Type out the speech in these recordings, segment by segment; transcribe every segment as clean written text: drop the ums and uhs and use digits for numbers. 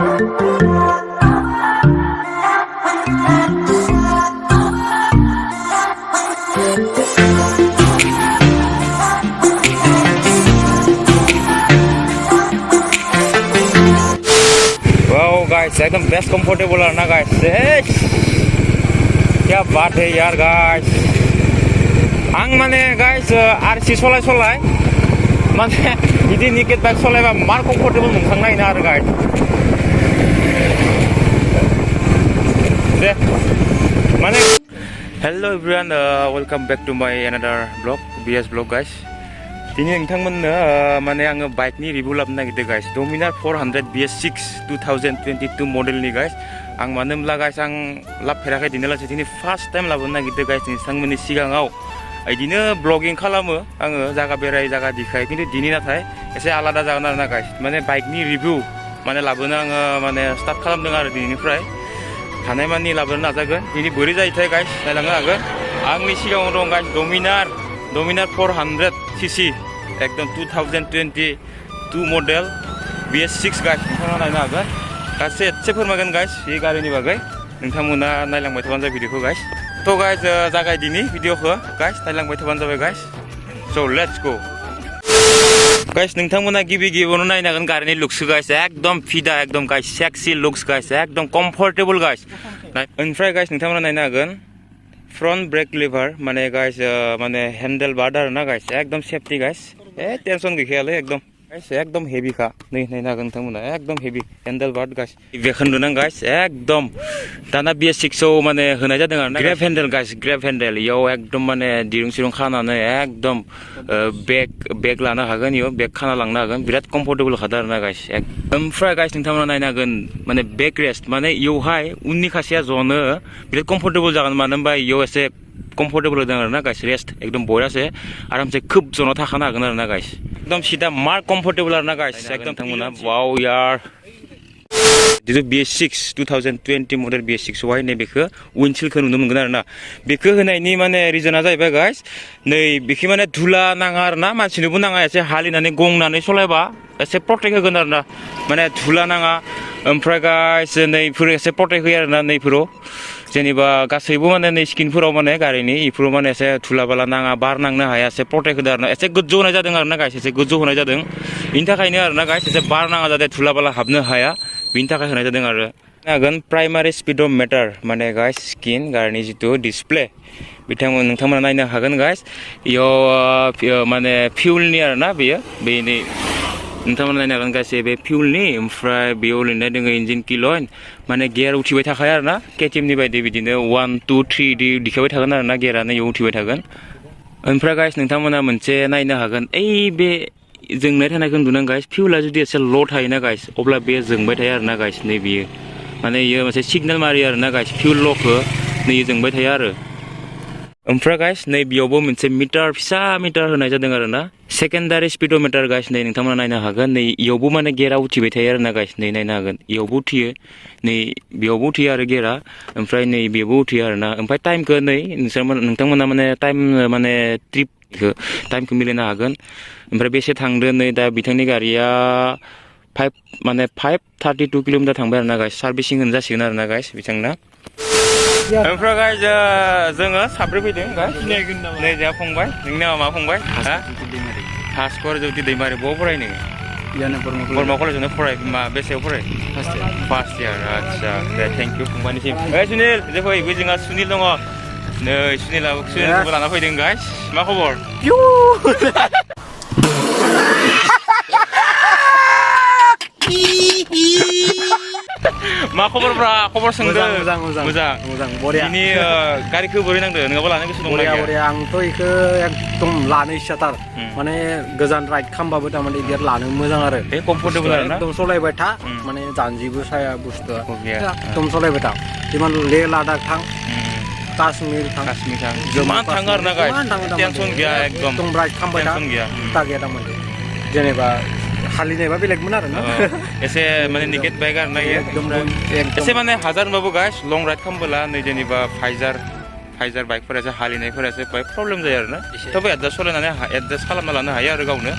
guys एकदम best comfortable है ना गाइस क्या बात है यार गाइस आं माने गाइस आरसी सलाय माने इदि निकेट बाइक सलायबा मार कंफर्टेबल मोनखांनाय ना आरो गाइस दे माने hello everyone welcome back to my another blog BS blog guys दिनै नोंथांमोननो माने आङो बाइकनि रिभिउ लाबोनो नागिरदों गाइस डोमिनार 400 BS6 2022 मडेलनि गाइस आं मानो होनब्ला गाइस आं लाबफेराखै दिनैलासे दिनै फार्स्ट टाइम लाबोनो नागिरदों गाइस नोंथांमोननि सिगाङाव इदिनो ब्लगिं खालामो आङो जागा बेराय जागा दिखाय खिन्थु दिनै नाथाय एसे आलादा जागोन आरोना गाइस माने बाइकनि रिभिउ माने लाबोनो आङो माने स्टार्ट खालामदों आरो दिनैनिफ्राय हानायमानि लाबोनो नाजागोन दिनै बोरै जायोथाय गाइस नायलांनो हागोन आंनि सिगाङाव दं गाइस डोमिनार 400 CC एकदम 2022 मॉडल BS6 गाइस नोंथाङा नायनो हागोन गासै एसे फोरमायगोन गाइस बे गारिनि बागै नोंथांमोना नायलांबाय थाबानो जाबाय भिडिअखौ गाइस तो गाइस जागायदिनि भिडिअखौ गाइस नायलांबाय थाबानो जाबाय guys so let's go guys नोंथांमोना गिबियावनो नायनो हागोन गारिनि लुक्स गाइस एकदम फिदा एकदम गाइस सेक्सी लुक्स गाइस एकदम कम्फर्टेबल गाइस ओमफ्राय गाइस नोंथांमोना नायनो हागोन फ्रंट ब्रेक लिभार माने गाइस माने हैंडल बार आरोना गाइस एकदम सेफ्टी गाइस टेंशन गैखायालै एकदम हेवी खा नै नायनो हागोन नोंथांमोना एकदम हेवी हैंडल बार गाइस बेखौनो नों गाइस एकदम दाना BS6 आव माने होनाय जादों आरोना grab handle guys grab handle इयाव एकदम माने दिरुं खानानै एकदम बेग लानो हागोन इयाव बेग खाना लांनो हागोन बिराद कम्फर्टेबल खादा आरोना गाइस ओमफ्राय गाइस नोंथांमोना नायनो हागोन माने बेक रेस्ट माने इयावहाय उननि खासेया जनो बिराद कम्फर्टेबल जागोन मानो होनबा इयाव एसे कम्फर्टेबल होदों आरोना गाइस रेस्ट एकदम बयासे आरामसे खोब जना थाखानो हागोन आरोना गाइस एकदम सीधा मार कम्फर्टेबल आरोना गाइस एकदम थांमोना वाव यार जितु BS6 2020 मडेल BS6 वाय नै बेखौ विन्डशील्डखौ नुनो मोनगोन आरोना बेखौ होनायनि माने रिजना जाहैबाय गाइस नै बेखि माने धुला नाङा आरोना मानसिनोबो नाङा एसे हालिनानै गंनानै सलायबा एसे प्रटेक्ट होगोन आरोना माने धुला नाङा ओमफ्राय गाइस नैफोर एसे प्रटेक्ट होयो आरोना नैफोराव जेनेबा गासैबो माने नै स्किनफोराव माने गारिनि इफोराव माने एसे धुला बाला नाङा बार नांनो हाया एसे प्रटेक्ट होदो आरोना एसे गोजौ होनाय जादों आरोना गाइस एसे गोजौ होनाय जादों बेनि थाखायनो आरोना गाइस एसे बार नाङा जाहाथे धुला बाला हाबनो हाया बेनि थाखाय होनाय जादों आरो हागोन प्राइमारि स्पीडोमीटर माने गाइस स्किन गारिनि जितु डिसप्ले नोंथांमोना नायनो हागोन गाइस इयाव माने फिउलनि आरोना बेयो बेनि नोंथांमोना नायनो हागोन गाइस बे फिउलनि ओमफ्राय बेयाव लिरनाय दङ इन्जिन किल'इन माने गियार उठिबाय थाखायो आरोना केटिएमनि बायदि बिदिनो 1 2 3 इदि दिखायबाय थागोन आरोना गियारानो इयाव उठिबाय थागोन ओमफ्राय गाइस नोंथांमोना मोनसे नायनो हागोन बे जोंनाय थानायखौ नुदों गाइस फिउला जुदि एसे ल' थायोना गाइस अब्ला बे जोंबाय थायो आरोना गाइस नै बियो माने इयो मोनसे सिगनेल मारियो आरोना गाइस फिउल ल'खौ नै जोंबाय थायो आरो ओमफ्राय गाइस नै बेयावबो मोनसे फिसा मिटार होनाय जादों आरोना सेकेन्डारि स्पीडोमीटर गाइस नै नोंथांमोना नायनो हागोन नै इयावबो माने गियारा उठिबाय थायो आरोना गाइस नै नायनो हागोन इयावबो उठियो नै बेयावबो उठियो आरो गियारा ओमफ्राय नै बेयावबो उठियो आरोना ओमफ्राय टाइमखौ नै नोंथांमोना माने टाइम माने टाइमखौ मिलायनो हागोन ओमफ्राय बेसे थांदों नै दा बिथांनि गारिया 532 किल'मिटार थांबाय आरोना गाइस सार्भिसिं होनो जासिगोन आरोना गाइस बिथांना ओमफ्राय गाइस जोङो साब्रै फैदों गाइस नै जोंहा फंबाय नोंनि नामा मा फंबाय भास्कर ज्योति दैमारि बबाव फरायो नोङो बरमा कलेजावनो फराय मा बेसेयाव फराय फार्स्ट इयार आदसा दे थेंक इउ फंबायनिसिम सुनिल फै जोंहा सुनिल दङ नै सुनिलखौबो लाना फैदों गाइस मा खबर मा खबरफ्रा खबर सोंदों मोजां बरिया दिनै गारिखौ बोरै नांदों नोंहाबो लानो गोसो दं ना बरिया आंथ' इखौ एकदम लानो इच्छाथार माने गोजान राइड खालामबाबो थारमाने बिराद लानो मोजां आरो बे कम्फर्टेबल आरोना एकदम सलायबाय था माने जानजिबो साया बुस्थुआ एकदम सलायबाय था जिमान ले लादाख थां काश्मीर थां जिमान थाङो आरोना गाइस टेनसन गैया एकदम राइड खालामबाय था था गैया थारमाने जेनेबा हालिनायबा बेलेगमोन आरोना एसे माने निकेट बाइक आरोना एसे माने हाजार होनबाबो गाइस लं राइड खालामबोला नै जेनेबा फाइजार बाइकफोरा एसे हालिनायफोरा एसे प्रब्लेम जायो आरोना थेवबो एडजास्ट खालामना लानो हायो आरो गावनो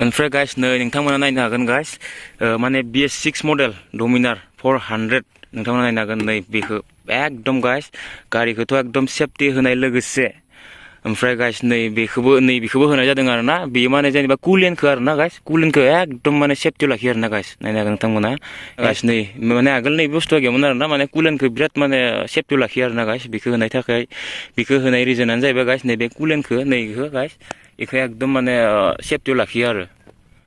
ओमफ्राय गाइस नै नोंथांमोना नायनो हागोन गाइस माने BS6 मडेल Dominar 400 नोंथांमोना नायनो हागोन नै बेखौ एकदम गाइस गारिखौथ' एकदम सेफटि होनाय लोगोसे ओमफ्राय गाइस नै बेखौबो होनाय जादों आरोना बेयो माने जेनेबा कुलेनखौ आरोना गाइस कुलेनखौ एकदम माने सेफटि लाखियो आरोना गाइस नायनो हागोन नोंथांमोना गाइस नै माने आगोल नै बुस्थुआ गैयामोन आरोना माने कुलेनखौ बिराद माने सेफटि लाखियो आरोना गाइस बेखौ होनाय थाखाय बेखौ होनाय रिजनानो जाहैबाय गाइस नैबे कुलेनखौ नैखौ गाइस बेखौ एकदम माने सेफटि लाखियो आरो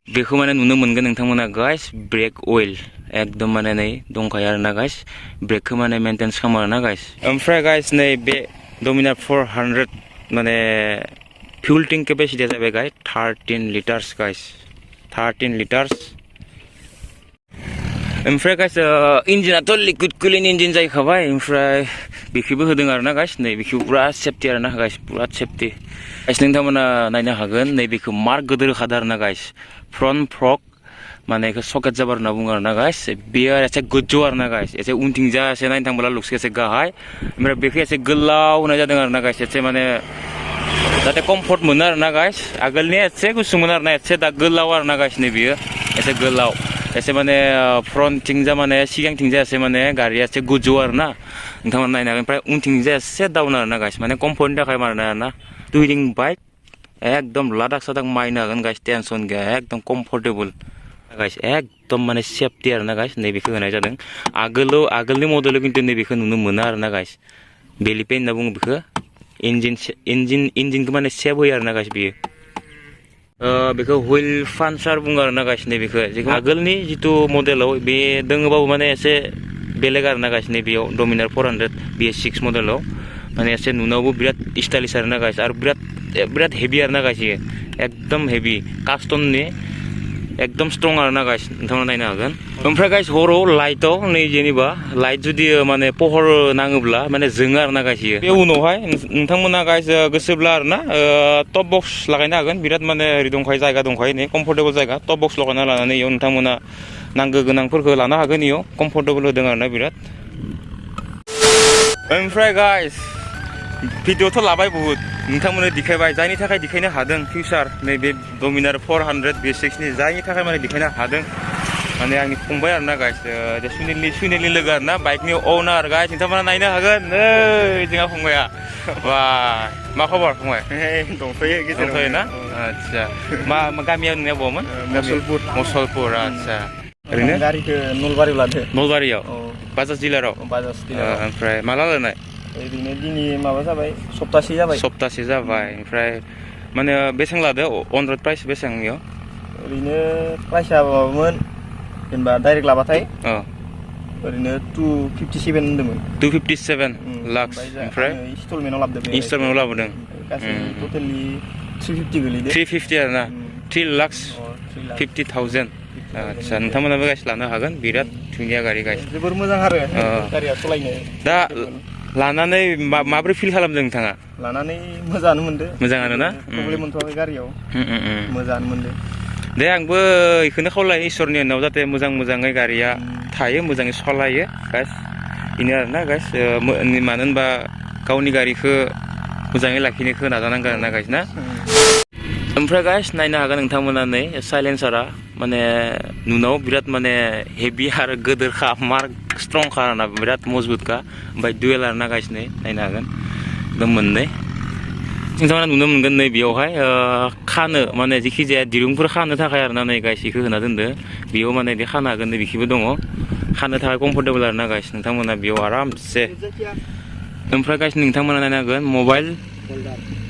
बेखौ माने नुनो मोनगोन नोंथांमोना गाइस ब्रेक अइल एकदम माने नै दंखायो आरोना गाइस ब्रेकखौ माने मेनटेनेन्स खालामो आरोना गाइस ओमफ्राय गाइस नै बे Dominar 400 माने fuel tank capacity जाबाय गाइस 13 लिटार्स गाइस 13 लिटार्स ओमफ्राय गाइस इंजिनाथ' लिक्विड कुलिं इंजिन जाहैखाबाय ओमफ्राय बेखौबो होदों आरोना गाइस नै बेखौ पुरा सेफटि आरोना गाइस पुरा सेफटि गाइस नोंथांमोना नायनो हागोन नै बेखौ मार गोदोर होखादों आरोना गाइस फ्रन्ट फक माने बेखौ सकेट जाबार होनना बुङो आरोना गाइस बेयो एसे गोजौ आरोना गाइस एसे उनथिंजा एसे नायनो थांब्ला लुक्सखौ एसे गाहाय ओमफ्राय बेखौ एसे गोलाव होनाय जादों आरोना गाइस एसे माने जाहाथे कम्फर्ट मोनो आरोना गाइस आगोलनि एसे गुसुमोन आरोना एसे दा गोलाव आरोना गाइस नै बियो एसे गोलाव एसे माने फ्रन्टथिंजा माने सिगांथिंजा एसे माने गारिया एसे गोजौ आरोना नोंथांमोना नायनो हागोन ओमफ्राय उनथिंजा एसे डाउन आरोना गाइस माने कम्फर्टनि थाखाय माने आरोना टुरिं बाइक एकदम लादाख सादाख मायनो हागोन गाइस टेनसन गैया एकदम कम्फर्टेबल गाइस एकदम माने सेफटि आरोना गाइस नैबेखौ होनाय जादों आगोलनि मडेलाव खिन्थु नैबेखौ नुनो मोना आरोना गाइस बेलि पेन होनना बुङो बेखौ इन्जिनखौ माने सेफ होयो आरोना गाइस बेयो बेखौ हुइल फान्सार बुङो आरोना गाइस नैबेखौ आगोलनि जिथु मडेलाव बे दङबाबो माने एसे बेलेग आरोना गाइस नैबेयाव Dominar 400 BS6 मडेलाव माने एसे नुनायावबो बिराद स्टाइलिश आरोना गाइस आरो बिराद हेभि आरोना गाइस एकदम हेभि कास्टमनि एकदम स्ट्रं आरोना गाइस नोंथांमोना नायनो हागोन ओमफ्राय गाइस हराव लाइटआव नै जेनेबा लाइट जुदि माने पहर नाङोब्ला माने जोङो आरोना गाइस बे उनावहाय नोंथांमोना गाइस गोसोब्ला आरोना टप बक्स लागायनो हागोन बिराद माने ओरै दंखायो जायगा दंखायो नै कम्फर्टेबल जायगा टप बक्स लगायना लानानै इयाव नोंथांमोना नांगौ गोनांफोरखौ लानो हागोन इयाव कम्फर्टेबल होदों आरोना बिराद ओमफ्राय गाइस भिडिअथ' लाबाय बुहुद नोंथांमोननो देखायबाय जायनि थाखाय देखायनो हादों फिउचार नैबे Dominar 400 BS6 नि जायनि थाखाय माने देखायनो हादों माने आंनि फंबाय आरोना गाइस सुनिलनि लोगो आरोना बाइकनि अनार गाइस नोंथांमोना नायनो हागोन नै जोंहा फंबाया बा मा खबर फंबाय दंथ'यो ना आदसा मा गामिया नोंनिया बहामोन मुसलपुर आदसा ओरैनो गारिखौ नलबारियाव लादो नलबारियाव बाजाज डिलाराव ओमफ्राय माला लानाय ओरैनो दिनै माबा जाबाय सप्तासे जाबाय ओमफ्राय माने बेसेबां लादो अन रड प्राइस बेसेबां इयाव ओरैनो प्राइसआ माबामोन जेनेबा डाइरेक्ट लाबाथाय ओरैनो 257 होनदोंमोन 257 लाख ओमफ्राय इनस्टलमेन्टआव लाबोदों गासै टटेलि 350 गोलैदो 350 आरोना 3,50,000 आदसा नोंथांमोनाबो गाइस लानो हागोन बिराद धुनिया गारि गाइस जोबोर मोजां आरो गारिया सालायनो दा लानानै माबोरै फिल खालामदों नोंथाङा लानानै मोजाङानो मोनदो मोजाङानो ना प्रब्लेम मोनथ'वाखै गारियाव मोजाङानो मोनदो दे आंबो बेखौनो खावलायो इसोरनि उनाव जाहाथे मोजाङै गारिया थायो मोजाङै सालायो गाइस बेनो आरोना गाइस मानो होनबा गावनि गारिखौ मोजाङै लाखिनोखौ नाजानांगोन आरोना गाइस ना ओमफ्राय गाइस नायनो हागोन नोंथांमोना नै साइलेन्सारा माने नुनायाव बिराद माने हेभि आरो गोदोरखा मार स्ट्रंखा आरोना बिराद मजबुतखा ओमफ्राय डुवेल आरोना गाइस नै नायनो हागोन एकदम मोननै नोंथांमोना नुनो मोनगोन नै बेयावहाय खानो माने जेखि जाया दिरुंफोर खानो थाखाय आरोना नै गाइस बेखौ होना दोनदो बेयाव माने बे खानो हागोन नै बेखिबो दङ खानो थाखाय कम्फर्टेबल आरोना गाइस नोंथांमोना बेयाव आरामसे ओमफ्राय गाइस नोंथांमोना नायनो हागोन मबाइल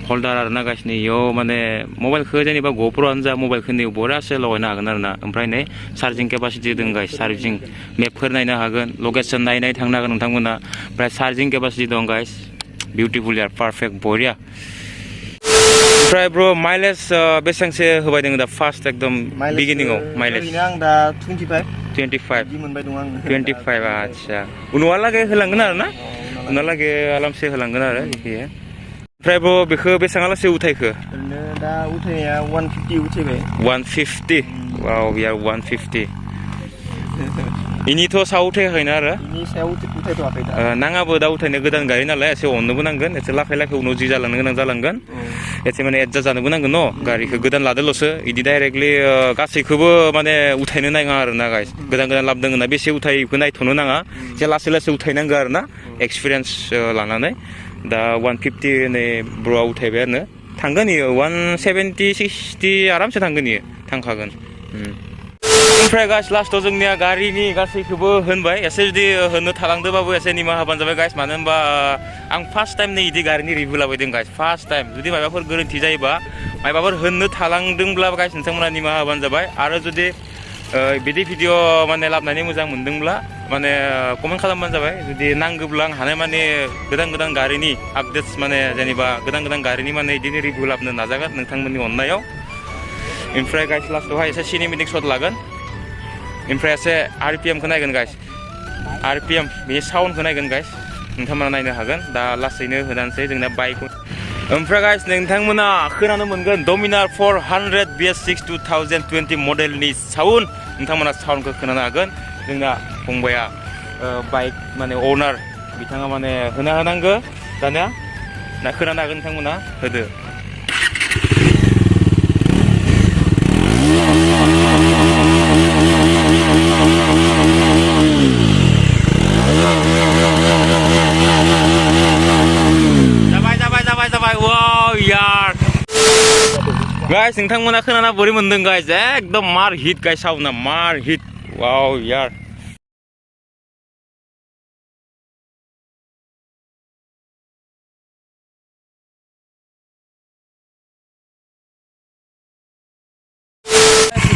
हल्डार आरोना गाइस नै इयाव माने मबाइलखौ जेनेबा ग'प्र'आनो जा मबाइलखौ नै बरियासे लगायनो हागोन आरोना ओमफ्राय नै चार्जिं केपासिटि दं गाइस चार्जिं मेपफोर नायनो हागोन लकेसन नायनाय थांनो हागोन नोंथांमोना ओमफ्राय चार्जिं केपासिटि दं गाइस बिउटिफुल यार पारफेक्ट बरिया ओमफ्राय ब्र माइलेज बेसेबांसो होबाय दङ दा फार्स्ट एकदम बिगिनिंआव माइलेज आं दा 25 मोनबाय दं आं 25 आदसा उनावहालागै होलांगोन आरोना उनावहालागै आरामसे होलांगोन आरो ओमफ्राय ब्र बेखौ बेसेबांलासे उथायखो ओरैनो दा उथायनाया 150 उथायबाय 150 वाव यार 150 इनिथ' सायाव उथायाखैना आरो इनि सायाव उथायथ'वाखै दा नाङाबो दा उथायनो गोदान गारि नालाय एसे अननोबो नांगोन एसे लाखै उनाव जि जालांनो गोनां जालांगोन एसे माने एडजास्ट जानोबो नांगोन न गारिखौ गोदान लादोल'सो इदि डाइरेक्टलि गासैखौबो माने उथायनो नाङा आरो ना गाइस गोदान गोदान लाबोदों होनना बेसे उथायखौ नायथ'नो नाङा एसे लासै लासै उथायनांगौ आरो ना एक्सपिरियेन्स लानानै दा 150 नै ब्र'आ उथायबाय आरो थांगोन इयो 170 60 आरामसे थांगोन इयो थांखागोन ओमफ्राय गाइस लास्टआव जोंनिया गारिनि गासैखौबो होनबाय एसे जुदि होनो थालांदोंबाबो एसे निमाहा होबानो जाबाय गाइस मानो होनबा आं फार्स्ट टाइम नै इदि गारिनि रिभिउ लाबायदों गाइस फार्स्ट टाइम जुदि माबाफोर गोरोन्थि जायोबा माबाफोर होननो थालांदोंब्ला गाइस नोंथांमोना निमाहा होबानो जाबाय आरो जुदि बिदि भिडिअ माने लाबोनानै मोजां मोनदोंब्ला माने कमेन्ट खालामबानो जाबाय जुदि नांगौब्ला आं हानाय माने गोदान गोदान गारिनि आपडेट्स माने जेनेबा गोदान गोदान गारिनि माने इदिनो रिभिउ लाबोनो नाजागोन नोंथांमोननि अननायाव ओमफ्राय गाइस लास्टआवहाय एसे सिनेमेटिक शट लागोन ओमफ्राय एसे आरपिएमखौ नायगोन गाइस आरपिएम बेनि साउन्डखौ नायगोन गाइस नोंथांमोना नायनो हागोन दा लासैनो होनानैसै जोंना बाइक ओमफ्राय गाइस नोंथांमोना खोनानो मोनगोन डमिनार 400 BS6 2020 मडेलनि साउन्ड नोंथांमोना साउन्डखौ खोनानो हागोन जोंना फंबाया बाइक माने अनार बिथाङा माने होना होनांगौ दानिया ना खोनानो हागोन नोंथांमोना होदो Wow यार गाइस नोंथांमोना खोनाना बोरै मोनदों गाइस एकदम मार हिट गाइस साउन्डआ मार हिट वाव यार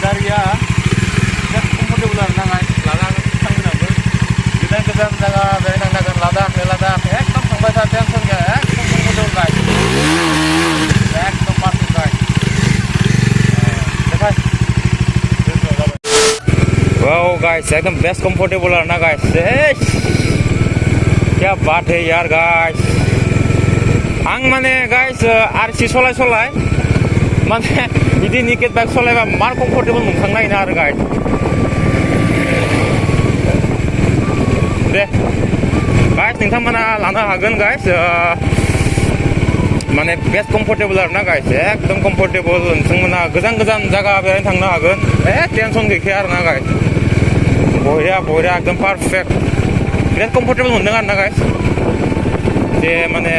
गारिया कम्फर्टेबल आरो ना गाइस लानानै थांगोनाबो गोदान गोदान जायगा बेरायनो थांनांगोन लादाख एकदम थांबाय था टेनसन गैया एकदम कम्फर्टेबल गाइस एकदम पारफेक्ट गाइस वाव गाइस एकदम बेस्ट कम्फर्टेबल आरो ना गाइस क्या बात है यार गाइस आं माने गाइस आरसी सलाय माने बिदि निकेट बाइक सलायबा मार कम्फर्टेबल मोनखांनाय ना आरो गाइस दे गाइस नोंथांमोना लानो हागोन गाइस माने बेस्ट कम्फर्टेबल आरो ना गाइस एकदम कम्फर्टेबल नोंथांमोना गोजान गोजान जायगा बेरायनो थांनो हागोन टेनसन गैखाया आरो ना गाइस बरिया एकदम पारफेक्ट बिराद कम्फर्टेबल मोनदों आरो ना गाइस जे माने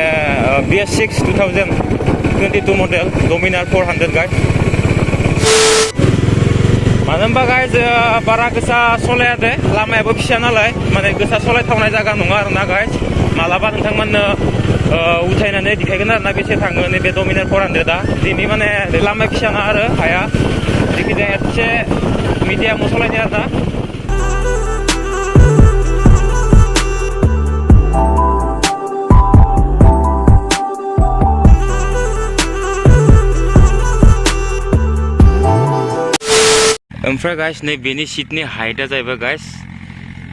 BS6 2022 मडेल डमिनार 400 गाइस मानो होनबा गाइस बारा गोसा सलाया दे लामायाबो फिसा नालाय माने गोसा सलायथावनाय जायगा नङा आरो ना गाइस मालाबा नोंथांमोननो उथायनानै देखायगोन आरो ना बेसे थाङो नैबे डमिनार 400 दिनै माने लामाया फिसा ना आरो हाया जिखिजाया एसे मिडियामाव सलायनाय आरो ना ओमफ्राय गाइस नै बेनि सीटनि हाइटआ जाहैबाय गाइस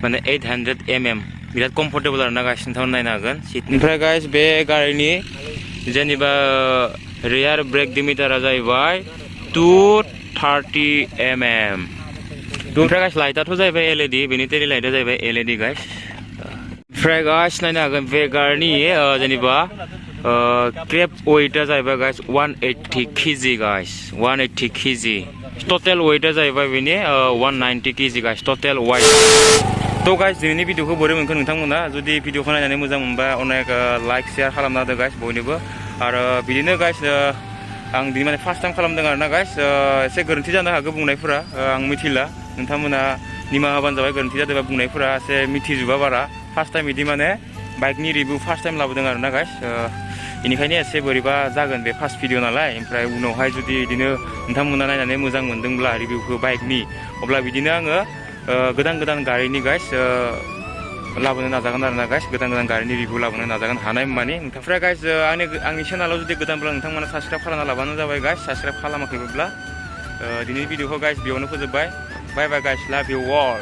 माने 800 mm बिराद कम्फर्टेबल आरो ना गाइस नोंथांमोना नायनो हागोन सीटनि ओमफ्राय गाइस बे गारिनि जेनेबा रियार ब्रेक डिमिटारा जाहैबाय 230 mm ओमफ्राय गाइस लाइटआथ' जाहैबाय LED बेनि टेरि लाइटआ जाहैबाय LED गाइस ओमफ्राय गाइस नायनो हागोन बे गारिनि जेनेबा क्रेप वेटआ जाहैबाय guys 180 kg guys 180 kg total वेटआ जाहैबाय बेनि 190 kg गाइस टोटल वेट तो गाइस दिनैनि भिडिअखौ बोरै मोनखो नोंथांमोना जुदि भिडिअखौ नायनानै मोजां मोनबा अनेक लाइक शेयार खालामना होदो गाइस बयनोबो आरो बिदिनो गाइस आं दिनै माने फार्स्ट टाइम खालामदों आरो ना गाइस एसे गोरोन्थि जानो हागौ बुंनायफोरा आं मिथिला नोंथांमोना निमाहा होबानो जाबाय गोरोन्थि जादोंबा बुंनायफोरा एसे मिथिजोबा बारा फार्स्ट टाइम बिदि माने बाइकनि रिभिउ फार्स्ट टाइम लाबोदों आरो ना गाइस बेनिखायनो एसे बोरैबा जागोन बे फार्स्ट भिडिअ नालाय ओमफ्राय उनावहाय जुदि बिदिनो नोंथांमोना नायनानै मोजां मोनदोंब्ला रिभिउखौ बाइकनि अब्ला बिदिनो आङो गोदान गोदान गारिनि गाइस लाबोनो नाजागोन आरो ना गाइस गोदान गोदान गारिनि रिभिउ लाबोनो नाजागोन हानाय मानि ओमफ्राय गाइस आंनि चेनेलाव जुदि गोदानब्ला नोंथांमोना साबस्क्राइब खालामना लाबानो जाबाय गाइस साबस्क्राइब खालामाखैब्ला दिनैनि भिडिअखौ गाइस बेयावनो फोजोबबाय बाय बाय गाइस लाभ इउ अल